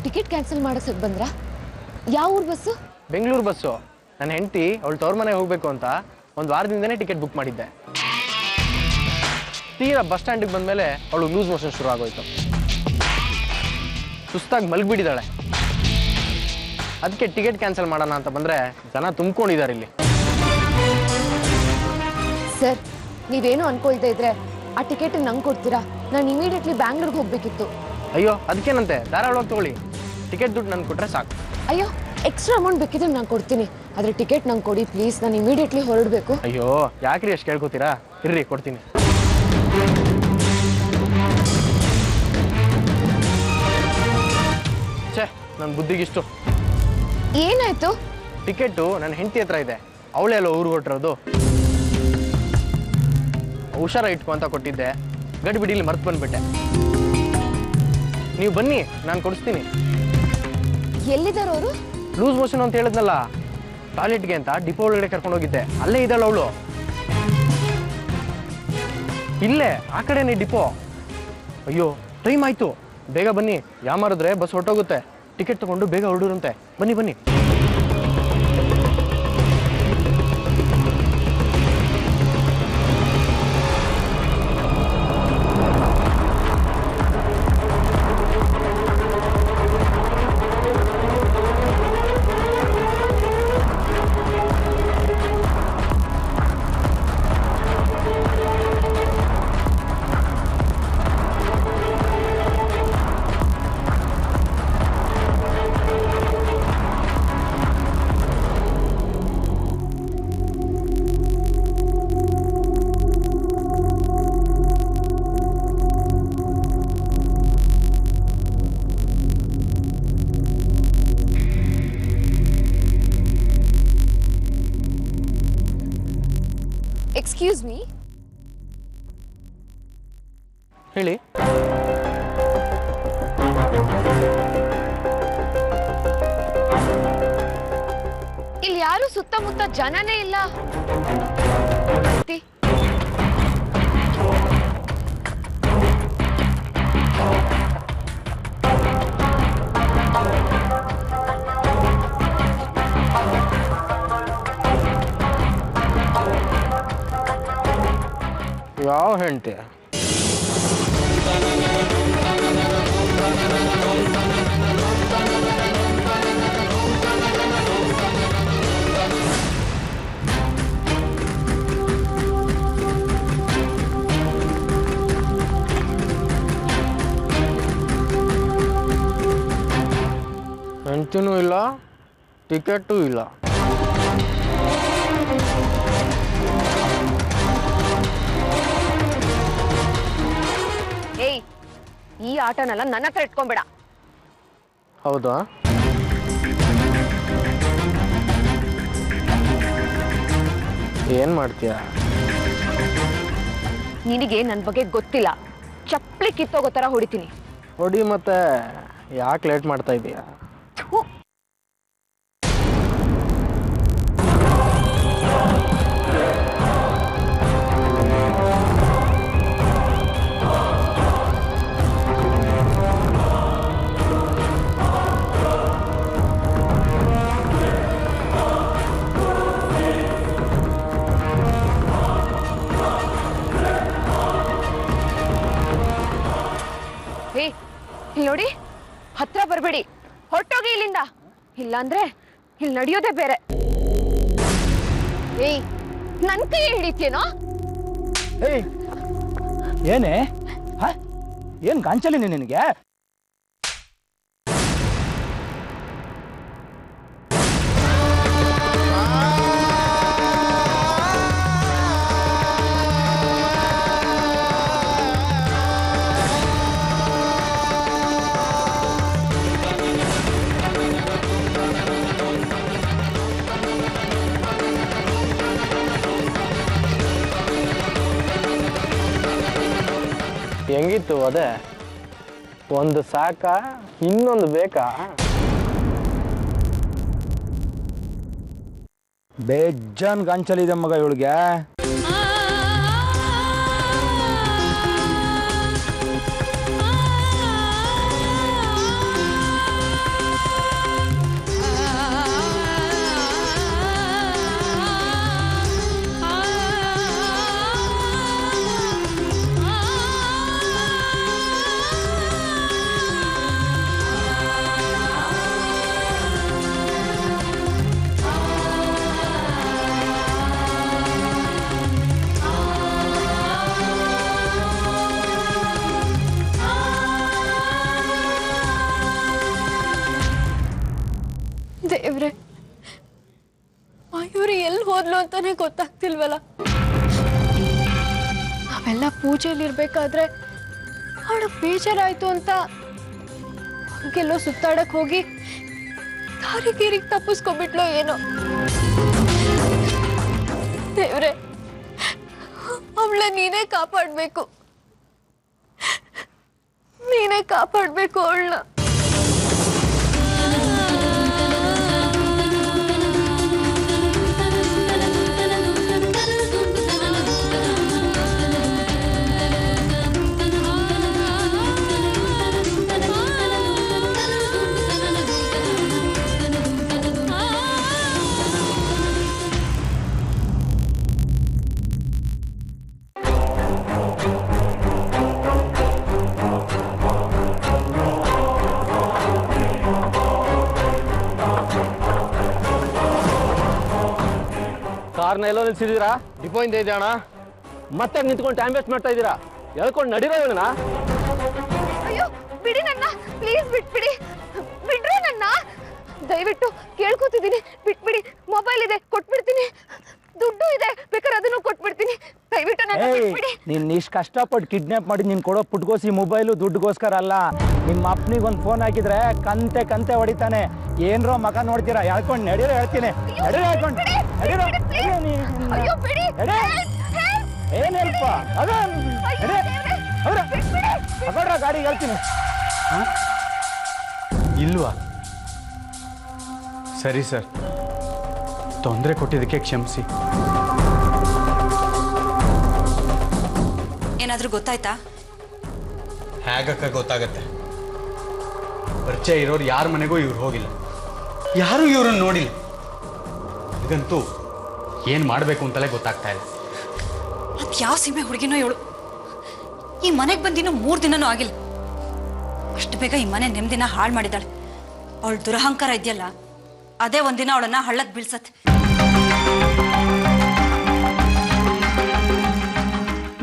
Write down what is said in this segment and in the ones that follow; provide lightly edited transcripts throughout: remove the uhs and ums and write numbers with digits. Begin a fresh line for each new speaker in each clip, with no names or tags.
Ticket cancel ಮಾಡಸಕ್ ಬಂದ್ರಾ? ಯಾವ ಊರ್ bus?
Bengaluru bus. ನನ್ನ ಹೆಂಡತಿ ಅವಳು ತವ್ರ ಮನೆಗೆ ಹೋಗ್ಬೇಕು ಅಂತ ಒಂದು ವಾರದಿಂದನೇ ಟಿಕೆಟ್ ಬುಕ್ ಮಾಡಿದ್ದೆ. ತೀರಾ ಬಸ್ ಸ್ಟ್ಯಾಂಡಿಗೆ ಬಂದಮೇಲೆ ಅವಳು ಲೂಸ್ ಮೋಷನ್ ಶುರು ಆಗೋಯ್ತು. ಸುಸ್ತಾಗಿ ಮಲಗಿಬಿಟ್ಟಿದ್ದಾಳೆ. ಅದಕ್ಕೆ ಟಿಕೆಟ್ ಕ್ಯಾನ್ಸಲ್ ಮಾಡೋಣ ಅಂತ ಬಂದರೆ ಜನ ತುಂಬ್ಕೊಂಡಿದ್ದಾರೆ ಇಲ್ಲಿ.
ಸರ್, ನೀವೇನು ಅನ್ಕೊಳ್ತಾ ಇದ್ರೆ ಆ ಟಿಕೆಟ್ ನಂಗೆ ಕೊಡ್ತೀರಾ? ನಾನು ಇಮಿಡಿಯೇಟ್ಲಿ ಬ್ಯಾಂಗ್ಳೂರ್ಗೆ ಹೋಗ್ಬೇಕಿತ್ತು.
ಅಯ್ಯೋ, ಅದಕ್ಕೇನಂತೆ, ಧಾರಾಳವಾಗಿ ತಗೊಳ್ಳಿ. ಟಿಕೆಟ್ ದುಡ್ಡು ನಂಗೆ ಕೊಟ್ಟರೆ ಸಾಕು.
ಅಯ್ಯೋ, ಎಕ್ಸ್ಟ್ರಾ ಅಮೌಂಟ್ ಬೇಕಿದ್ರೆ ನಾನು ಕೊಡ್ತೀನಿ, ಆದರೆ ಟಿಕೆಟ್ ನಂಗೆ ಕೊಡಿ ಪ್ಲೀಸ್. ನಾನು ಇಮಿಡಿಯೇಟ್ಲಿ ಹೊರಡಬೇಕು.
ಅಯ್ಯೋ, ಯಾಕ್ರಿ ಅಷ್ಟು ಕೇಳ್ಕೊತೀರಾ? ಇರ್ರಿ, ಕೊಡ್ತೀನಿ. ಛೇ, ನನ್ನ ಬುದ್ಧಿಗಿಷ್ಟು.
ಏನಾಯ್ತು?
ಟಿಕೆಟು ನನ್ನ ಹೆಂಡತಿ ಹತ್ರ ಇದೆ. ಅವಳೇ ಅಲ್ಲ ಊರಿಗೆ ಹೊರಟಿರೋದು. ಹುಷಾರ ಇಟ್ಕೊ ಅಂತ ಕೊಟ್ಟಿದ್ದೆ. ಗಡಿಬಿಡಿಲಿ ಮರ್ತು ಬಂದ್ಬಿಟ್ಟೆ. ನೀವು ಬನ್ನಿ, ನಾನು ಕೊಡಿಸ್ತೀನಿ.
ಎಲ್ಲಿದ್ದಾರೆ ಅವರು?
ಲೂಸ್ ಮೋಷನ್ ಅಂತ ಹೇಳಿದ್ನಲ್ಲ, ಟಾಯ್ಲೆಟ್ಗೆ ಅಂತ ಡಿಪೋ ಒಳಗಡೆ ಕರ್ಕೊಂಡು ಹೋಗಿದ್ದೆ. ಅಲ್ಲೇ ಇದ್ದಾಳೆ ಅವಳು. ಇಲ್ಲೇ ಆ ಕಡೆನೇ ಡಿಪೋ. ಅಯ್ಯೋ, ಟೈಮ್ ಆಯ್ತು, ಬೇಗ ಬನ್ನಿ. ಯಾಮಾರಿದ್ರೆ ಬಸ್ ಹೊರಟೋಗುತ್ತೆ. ಟಿಕೆಟ್ ತಗೊಂಡು ಬೇಗ ಹೊರಡುರಂತೆ. ಬನ್ನಿ ಬನ್ನಿ.
Excuse me.
ಹೇಳಿ.
ಇಲ್ಲಿ ಯಾರು ಸುತ್ತಮುತ್ತ ಜನನೇ ಇಲ್ಲ.
ಯಾವ ಹೆಂಡತಿ? ಹೆಂಡತಿನೂ ಇಲ್ಲ, ಟಿಕೆಟೂ ಇಲ್ಲ.
ಈ ಆಟನೆಲ್ಲ ನನ್ನ ಹತ್ರ ಇಟ್ಕೊಂಬೇಡ.
ಹೌದಾ? ಏನ್ ಮಾಡ್ತೀಯ?
ನಿನಗೆ ನನ್ನ ಬಗ್ಗೆ ಗೊತ್ತಿಲ್ಲ. ಚಪ್ಪಲಿ ಕಿತ್ತೋಗೋ ತರ ಹೊಡಿತೀನಿ.
ಹೊಡಿ ಮತ್ತೆ. ಯಾಕೆ ಲೇಟ್ ಮಾಡ್ತಾ ಇದೀಯಾ?
ಇಲ್ಲಿ ನೋಡಿ, ಹತ್ರ ಬರಬೇಡಿ, ಹೊರಟೋಗಿ ಇಲ್ಲಿಂದ. ಇಲ್ಲಾಂದ್ರೆ ಇಲ್ಲಿ ನಡೆಯೋದೇ ಬೇರೆ. ಏಯ್, ನನ್ ಕೈ ಹಿಡಿತೇನೋ?
ಏಯ್, ಏನೇ? ಏನ್ ಗಾಂಚಲಿನಿ ನಿನಗೆ?
ಹೆಂಗಿತ್ತು ಅದೇ? ಒಂದು ಸಾಕ, ಇನ್ನೊಂದು ಬೇಕಾ?
ಬೇಜಾನ್ ಗಾಂಚಲಿದೆ ಮಗ ಇವಳಿಗೆ.
ಅಂತಾನೆ ಗೊತ್ತಾಗ್ತಿಲ್ವಲ್ಲ. ನಾವೆಲ್ಲ ಪೂಜೆಯಲ್ಲಿ ಇರ್ಬೇಕಾದ್ರೆ ಅವಳು ಬೇಜಾರಾಯ್ತು ಅಂತ ಹಂಗೆಲ್ಲೋ ಸುತ್ತಾಡಕ್ ಹೋಗಿ ದಾರಿಗೀರಿಗೆ ತಪ್ಪಿಸ್ಕೊಂಡ್ಬಿಟ್ಲೋ ಏನೋ. ದೇವ್ರೆ, ಅವಳ ನೀನೇ ಕಾಪಾಡ್ಬೇಕು, ನೀನೇ ಕಾಪಾಡ್ಬೇಕು ಅವಳನ್ನ.
ಕಾರ್ನ ಎಲ್ಲೋ ನಿಲ್ಸಿದ್ದೀರಾ?
ಡಿಪೋ ಇಂದ ಇದೆ ಅಣ್ಣ.
ಮತ್ತೆ ನಿಂತ್ಕೊಂಡು ಟೈಮ್ ವೇಸ್ಟ್ ಮಾಡ್ತಾ ಇದ್ದೀರಾ? ಹೇಳ್ಕೊಂಡು ನಡೀರೋ ಇವಳನ್ನ.
ಅಯ್ಯೋ ಬಿಡಿ ನನ್ನ, ಪ್ಲೀಸ್ ಬಿಟ್ಬಿಡಿ, ಬಿಡ್ರಿ ನನ್ನ, ದಯವಿಟ್ಟು ಕೇಳ್ಕೊತಿದ್ದೀನಿ, ಬಿಟ್ಬಿಡಿ. ಮೊಬೈಲ್ ಇದೆ, ಕೊಟ್ಬಿಡ್ತೀನಿ. ದುಡ್ಡು ಇದೆ, ಬೇಕಾದ್ರೆ ಅದನ್ನು ಕೊಟ್ಬಿಡ್ತೀನಿ. ದಯವಿಟ್ಟು ನನ್ನ ಬಿಟ್ಬಿಡಿ.
ನೀನ್ ಇಷ್ಟು ಕಷ್ಟಪಟ್ಟು ಕಿಡ್ನಾಪ್ ಮಾಡಿ ನೀನ್ ಕೊಡೋ ಪುಟ್ಕೋಸಿ ಮೊಬೈಲು ದುಡ್ಡುಗೋಸ್ಕರ ಅಲ್ಲ. ನಿಮ್ಮ ಅಪ್ಪನಿಗೆ ಒಂದು ಫೋನ್ ಹಾಕಿದ್ರೆ ಕಂತೆ ಕಂತೆ ಹೊಡಿತಾನೆ. ಏನ್ರೋ ಮಗ ನೋಡ್ತೀರಾ? ಹೇಳ್ಕೊಂಡು ನಡೀರೋ ಹೇಳ್ತೀನಿ. ನಡೀರೋ ಹೇಳ್ಕೊಂಡು ನಡೀರೋ.
ಅಯ್ಯೋ ಬಿಡಿ.
ಏನ್ ಹೆಲ್ಪ ಅದ್ರ ಗಾಡಿ ಹೇಳ್ತೀನಿ.
ಇಲ್ವಾ? ಸರಿ ಸರ್, ತೊಂದರೆ ಕೊಟ್ಟಿದ್ದಕ್ಕೆ ಕ್ಷಮಿಸಿ.
ಏನಾದ್ರೂ ಗೊತ್ತಾಯ್ತಾ?
ಹೇಗಕ್ಕ ಗೊತ್ತಾಗತ್ತೆ? ಪರಿಚಯ ಇರೋರು ಯಾರ ಮನೆಗೂ ಇವ್ರು ಹೋಗಿಲ್ಲ, ಯಾರು ಇವ್ರನ್ನ ನೋಡಿಲ್ಲ. ಈಗಂತೂ ಏನು ಮಾಡಬೇಕು ಅಂತಲೇ ಗೊತ್ತಾಗ್ತಾ ಇಲ್ಲ.
ಅದು ಯಾವ ಸೀಮೆ ಹುಡುಗಿನೋ ಇವಳು. ಈ ಮನೆಗೆ ಬಂದಿನ್ನೂ 3 ದಿನನೂ ಆಗಿಲ್ಲ, ಅಷ್ಟು ಬೇಗ ಈ ಮನೆ ನೆಮ್ಮದಿನ ಹಾಳು ಮಾಡಿದಾಳೆ. ಅವಳು ದುರಹಂಕಾರ ಇದೆಯಲ್ಲ, ಅದೇ ಒಂದಿನ ಅವಳನ್ನ ಹಳ್ಳಕ್ಕೆ ಬೀಳ್ಸತ್ತೆ.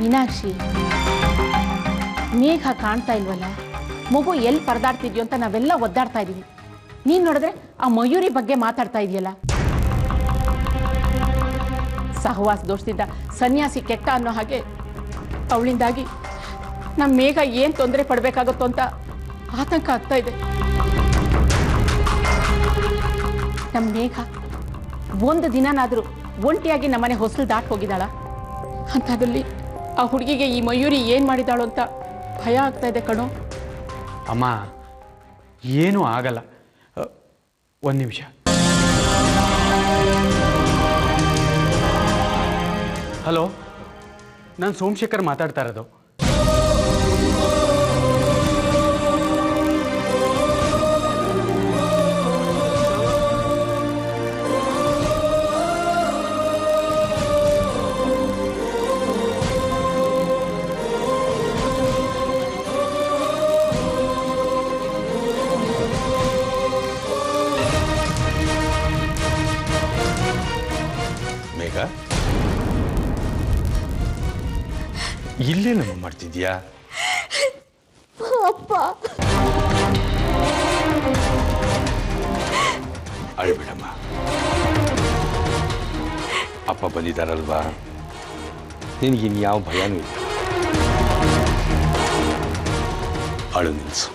ಮೀನಾಕ್ಷಿ, ಮೇಘ ಕಾಣ್ತಾ ಇಲ್ವಲ್ಲ? ಮಗು ಎಲ್ಲಿ ಪರದಾಡ್ತಿದ್ಯೋ ಅಂತ ನಾವೆಲ್ಲ ಒದ್ದಾಡ್ತಾ ಇದೀವಿ. ನೀನ್ ನೋಡಿದ್ರೆ ಆ ಮಯೂರಿ ಬಗ್ಗೆ ಮಾತಾಡ್ತಾ ಇದೆಯಲ್ಲ. ಸಹವಾಸ ದೋಷದಿಂದ ಸನ್ಯಾಸಿ ಕೆಟ್ಟ ಅನ್ನೋ ಹಾಗೆ ಅವಳಿಂದಾಗಿ ನಮ್ಮ ಮೇಘ ಏನು ತೊಂದರೆ ಪಡಬೇಕಾಗುತ್ತೋ ಅಂತ ಆತಂಕ ಆಗ್ತಾ ಇದೆ. ನಮ್ಮ ಮೇಘ ಒಂದು ದಿನನಾದರೂ ಒಂಟಿಯಾಗಿ ನಮ್ಮನೆ ಹೊಸಲು ದಾಟ್ ಹೋಗಿದ್ದಾಳ. ಅಂಥದ್ರಲ್ಲಿ ಆ ಹುಡುಗಿಗೆ ಈ ಮಯೂರಿ ಏನು ಮಾಡಿದಾಳು ಅಂತ ಭಯ ಆಗ್ತಾ ಇದೆ ಕಣೋ.
ಅಮ್ಮ, ಏನೂ ಆಗಲ್ಲ. ಒಂದು ನಿಮಿಷ. ಹಲೋ, ನಾನು ಸೋಮಶೇಖರ್ ಮಾತಾಡ್ತಾ ಇರೋದು.
ಮೇಘ, ಇಲ್ಲೇನಮ್ಮ ಮಾಡ್ತಿದ್ಯಾ?
ಅಪ್ಪ,
ಅಳ್ಬೇಡಮ್ಮ. ಅಪ್ಪ ಬಂದಿದ್ದಾರಲ್ವಾ, ನಿನಗಿನ್ಯಾವ ಭಯನೂ ಇಲ್ಲ. ಅಳು ನಿಲ್ಸು,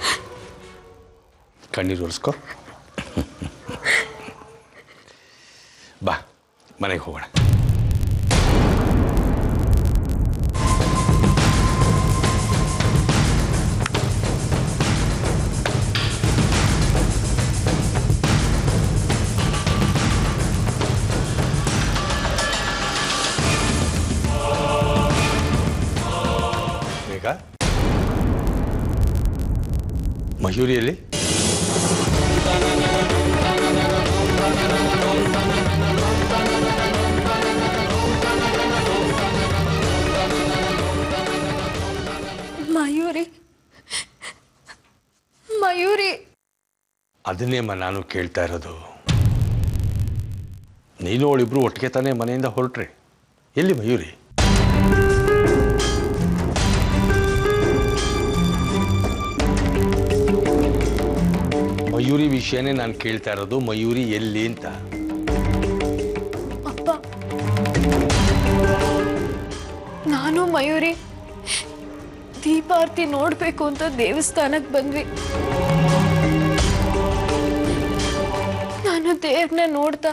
ಕಣ್ಣೀರು ಒರೆಸ್ಕೋ. ಬಾ, ಮನೆಗೆ ಹೋಗೋಣ. ಮಯೂರಿಯಲ್ಲಿ
ಮಯೂರಿ, ಮಯೂರಿ.
ಅದನ್ನೇಮ್ಮ ನಾನು ಕೇಳ್ತಾ ಇರೋದು. ನೀನು ಅವಳಿಬ್ರು ಒಟ್ಟಿಗೆ ತಾನೇ ಮನೆಯಿಂದ ಹೊರಟ್ರಿ. ಎಲ್ಲಿ ಮಯೂರಿ? ಮಯೂರಿ ವಿಷಯನೇ ನಾನು ಕೇಳ್ತಾ ಇರೋದು. ಮಯೂರಿ ಎಲ್ಲಿ ಅಂತ.
ಅಪ್ಪ, ನಾನು ಮಯೂರಿ ದೀಪಾರ್ತಿ ನೋಡ್ಬೇಕು ಅಂತ ದೇವಸ್ಥಾನಕ್ಕೆ ಬಂದ್ವಿ. ನಾನು ದೇವ್ರನ್ನ ನೋಡ್ತಾ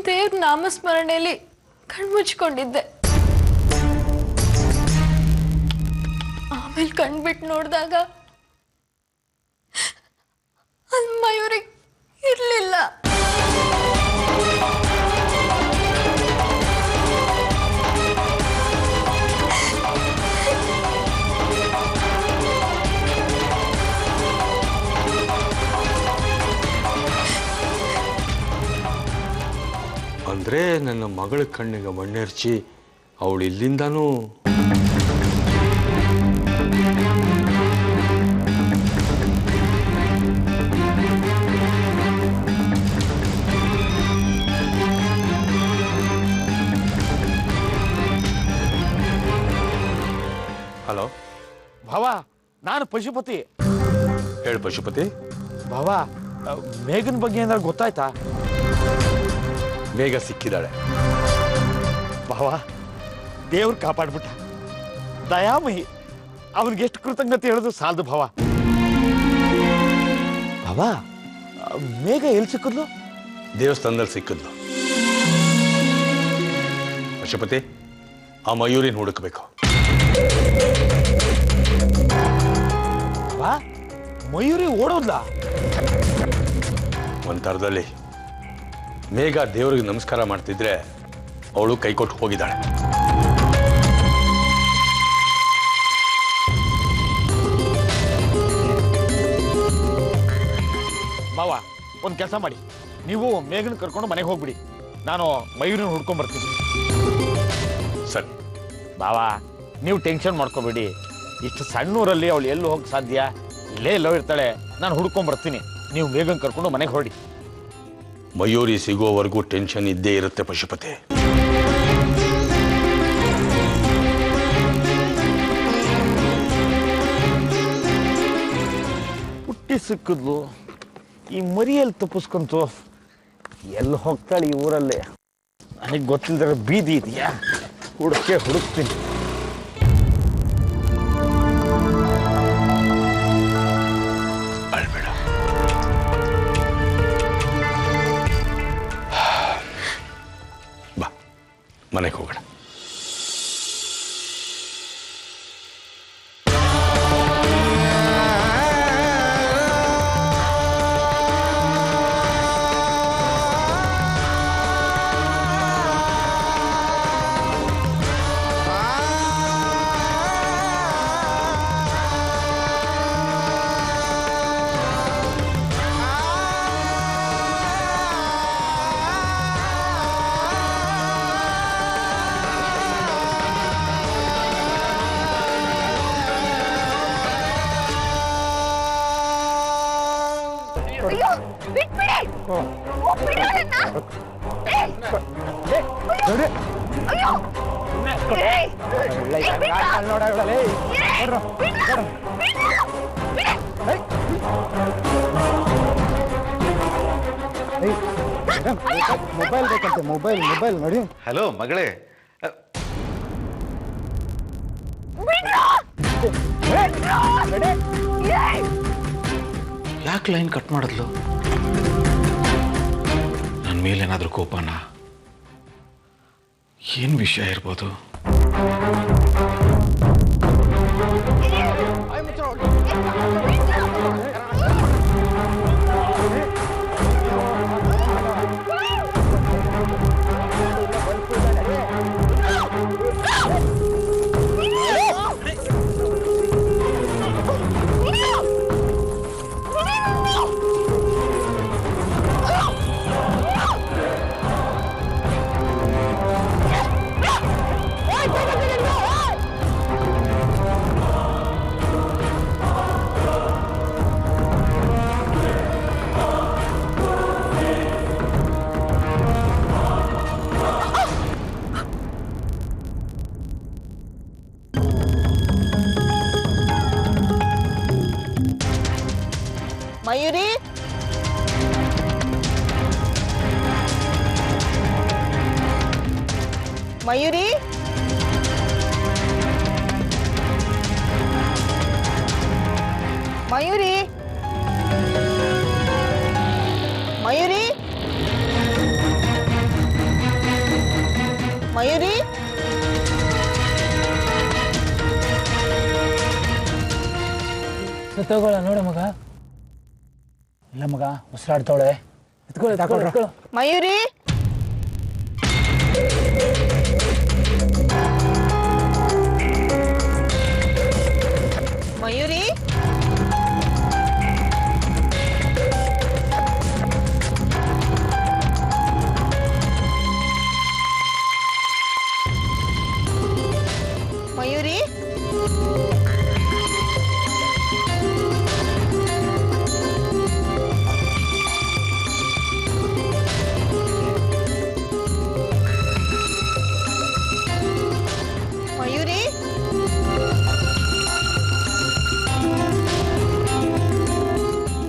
ದೇವ್ರ ನಾಮಸ್ಮರಣೆಯಲ್ಲಿ ಕಣ್ಮುಚ್ಕೊಂಡಿದ್ದೆ. ಆಮೇಲೆ ಕಣ್ಬಿಟ್ಟು ನೋಡಿದಾಗ ಅಲ್ಲಿ ಮಯೂರಿ ಇರ್ಲಿಲ್ಲ.
ಅಂದರೆ ನನ್ನ ಮಗಳ ಕಣ್ಣಿಗೆ ಮಣ್ಣೆರ್ಚಿ ಅವಳು ಇಲ್ಲಿಂದನೂ ಹಲೋ
ಭಾವ, ನಾನು ಪಶುಪತಿ.
ಹೇಳು ಪಶುಪತಿ.
ಭಾವ, ಮೇಘನ್ ಬಗ್ಗೆ ಏನಾದ್ರು ಗೊತ್ತಾಯ್ತಾ?
ಬೇಗ ಸಿಕ್ಕಿದ್ದಾಳೆ.
ಭಾವ, ದೇವ್ರು ಕಾಪಾಡ್ಬಿಟ್ಟ. ದಯಾಮಹಿ, ಅವನಿಗೆ ಎಷ್ಟು ಕೃತಜ್ಞತೆ ಹೇಳೋದು ಸಾಲದು ಭಾವ. ಭಾವ, ಮೇಘ ಎಲ್ಲಿ ಸಿಕ್ಕಿದ್ಲು?
ದೇವಸ್ಥಾನದಲ್ಲಿ ಸಿಕ್ಕಿದ್ಲು. ಪಶುಪತಿ, ಆ ಮಯೂರಿನ ಹುಡುಕಬೇಕು.
ಭಾವ, ಮಯೂರಿ ಓಡೋದ್ಲ?
ಒಂಥರದಲ್ಲಿ ಮೇಘ ದೇವರಿಗೆ ನಮಸ್ಕಾರ ಮಾಡ್ತಿದ್ರೆ ಅವಳು ಕೈಕೊಟ್ಟು ಹೋಗಿದ್ದಾಳೆ.
ಭಾವ, ಒಂದು ಕೆಲಸ ಮಾಡಿ, ನೀವು ಮೇಘನ ಕರ್ಕೊಂಡು ಮನೆಗೆ ಹೋಗ್ಬಿಡಿ. ನಾನು ಮಯೂರಿನ ಹುಡ್ಕೊಂಡ್ ಬರ್ತೀನಿ.
ಸರಿ
ಭಾವ, ನೀವು ಟೆನ್ಷನ್ ಮಾಡ್ಕೋಬೇಡಿ. ಇಷ್ಟು ಸಣ್ಣೂರಲ್ಲಿ ಅವಳು ಎಲ್ಲಿ ಹೋಗಕ್ಕೆ ಸಾಧ್ಯ? ಇಲ್ಲೇ ಎಲ್ಲೋ ಇರ್ತಾಳೆ. ನಾನು ಹುಡ್ಕೊಂಡ್ ಬರ್ತೀನಿ. ನೀವು ಮೇಘನ್ ಕರ್ಕೊಂಡು ಮನೆಗೆ ಹೊರಡಿ.
ಮಯೂರಿ ಸಿಗೋವರೆಗೂ ಟೆನ್ಷನ್ ಇದ್ದೇ ಇರುತ್ತೆ ಪಶುಪತಿ.
ಹುಟ್ಟಿ ಸಿಕ್ಕಿದ್ಲು, ಈ ಮರಿಯಲ್ಲಿ ತಪ್ಪಿಸ್ಕೊಂತು. ಎಲ್ಲಿ ಹೋಗ್ತಾಳೆ ಈ ಊರಲ್ಲಿ? ನನಗೆ ಗೊತ್ತಿಲ್ಲದ್ರೆ ಬೀದಿ ಇದೆಯಾ? ಹುಡುಕ್ತೀನಿ.
ಅಳ್ಬೇಡ. ಬಾ, ಮನೆಗೆ ಹೋಗೋಣ.
ಅಯ್ಯೋ ಬಿಟ್ಬಿಡಿ. ಬಿಡು ನನ್ನ. ಅಯ್ಯೋ
ಮೊಬೈಲ್ ಬೇಕಂತೆ. ಮೊಬೈಲ್ ನೋಡಿ.
ಹಲೋ ಮಗಳೇ, ಯಾಕೆ ಲೈನ್ ಕಟ್ ಮಾಡಿದ್ಲು? ನನ್ನ ಮೇಲೇನಾದ್ರೂ ಕೋಪನಾ? ಏನು ವಿಷಯ ಇರ್ಬೋದು?
ಮಯೂರಿ, ಮಯೂರಿ, ಮಯೂರಿ ಮಯೂರಿ ಮಯೂರಿ
ಸತ್ತೋಗೋಳ ನೋಡ ಮಗ. ಇಲ್ಲ ಮಗ, ಉಸಿರಾಡ್ತಾವಳೆ. ಎತ್ಕೊಳ್ಳಿ.
ಮಯೂರಿ ಮಯೂರಿ ಮಯೂರಿ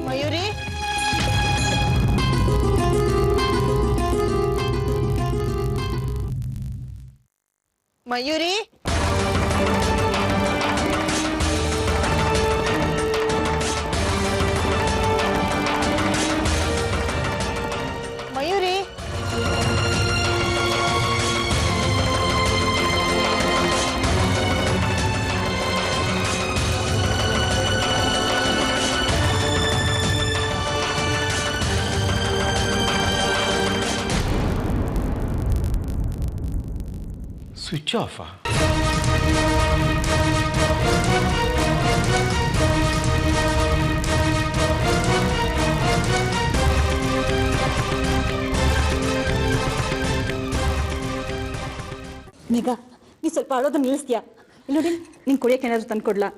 ಮಯೂರಿ ಮಯೂರಿ ಮಯೂರಿ ಮಯೂರಿ
ಸ್ವಿಚ್ ಆಫಾ?
ಮೇಘ, ನೀ ಸ್ವಲ್ಪ ಅಳೋದು ನಿಲ್ಲಿಸ್ತೀಯಾ? ಇಲ್ಲ ನೋಡಿ, ನೀನು ಕುಡಿಯೋಕೆ ಏನಾದ್ರು ತಂದು ಕೊಡ್ಲಾ?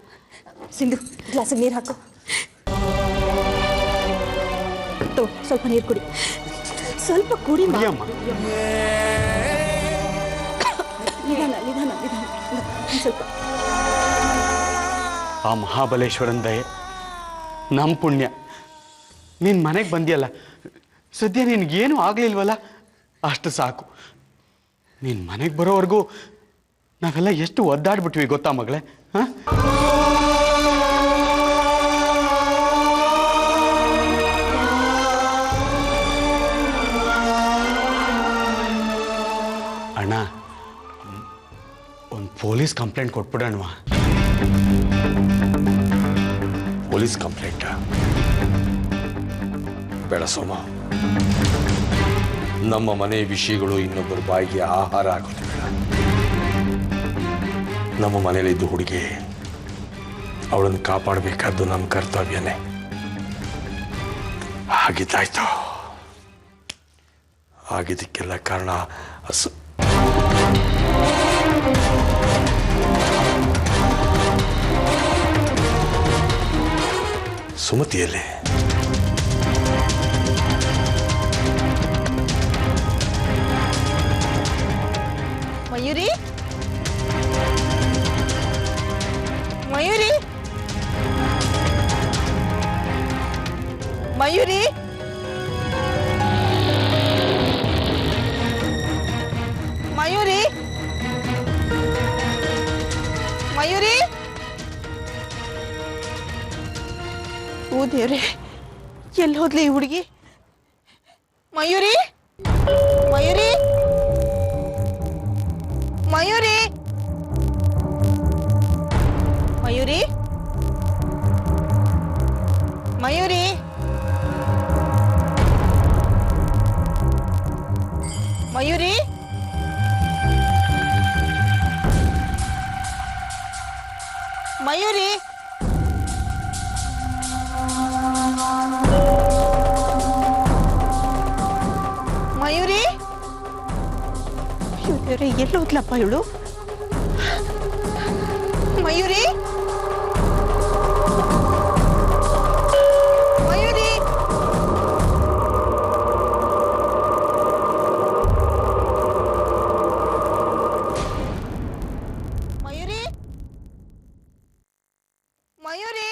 ಸಿಂಧು, ಗ್ಲಾಸಿಗೆ ನೀರು ಹಾಕು. ಸ್ವಲ್ಪ ನೀರು ಕುಡಿ, ಸ್ವಲ್ಪ ಕುಡಿ. ನಿಧಾನ ಸ್ವಲ್ಪ.
ಆ ಮಹಾಬಲೇಶ್ವರನ ದಯೆ, ನಮ್ಮ ಪುಣ್ಯ, ನೀನು ಮನೆಗೆ ಬಂದಿಯಲ್ಲ. ಸದ್ಯ ನಿನಗೇನು ಆಗಲಿಲ್ವಲ್ಲ, ಅಷ್ಟು ಸಾಕು. ನೀನು ಮನೆಗೆ ಬರೋವರೆಗೂ ನಾವೆಲ್ಲ ಎಷ್ಟು ಒದ್ದಾಡ್ಬಿಟ್ವಿ ಗೊತ್ತಾ ಮಗಳೇ? ಹಾಂ, ಅಣ್ಣ, ಒಂದು ಪೊಲೀಸ್ ಕಂಪ್ಲೇಂಟ್ ಕೊಟ್ಬಿಡೋಣವಾ?
ಪೊಲೀಸ್ ಕಂಪ್ಲೇಂಟ್ ಬೇಡ ಸೋಮ. ನಮ್ಮ ಮನೆ ವಿಷಯಗಳು ಇನ್ನೊಬ್ಬರ ಬಾಯಿಗೆ ಆಹಾರ ಆಗೋದು ಬೇಡ. ನಮ್ಮ ಮನೇಲಿದ್ದು ಹುಡುಗಿ, ಅವಳನ್ನು ಕಾಪಾಡಬೇಕಾದ್ದು ನಮ್ಮ ಕರ್ತವ್ಯನೇ. ಆಗಿದ್ದಾಯ್ತು. ಆಗಿದ್ದಕ್ಕೆಲ್ಲ ಕಾರಣ ಸುಮತಿಯಲ್ಲೇ.
ಮಯೂರಿ ಮಯೂರಿ ಮಯೂರಿ ಮಯೂರಿ ಮಯೂರಿ. ಓ ದೇವ್ರೆ, ಎಲ್ಲಿ ಹೋದ್ಲಿ ಈ ಹುಡುಗಿ? ಮಯೂರಿ ಮಯೂರಿ ಮಯೂರಿ ಮಯೂರಿ ಮಯೂರಿ ಮಯೂರಿ ಮಯೂರಿ ಮಯೂರಿ. ಎಲ್ಲಿ ಹೋದ್ಲಪ್ಪ ಇವಳು? ಮಯೂರಿ ಮಯೂರಿ ಮಯೂರಿ ಮಯೂರಿ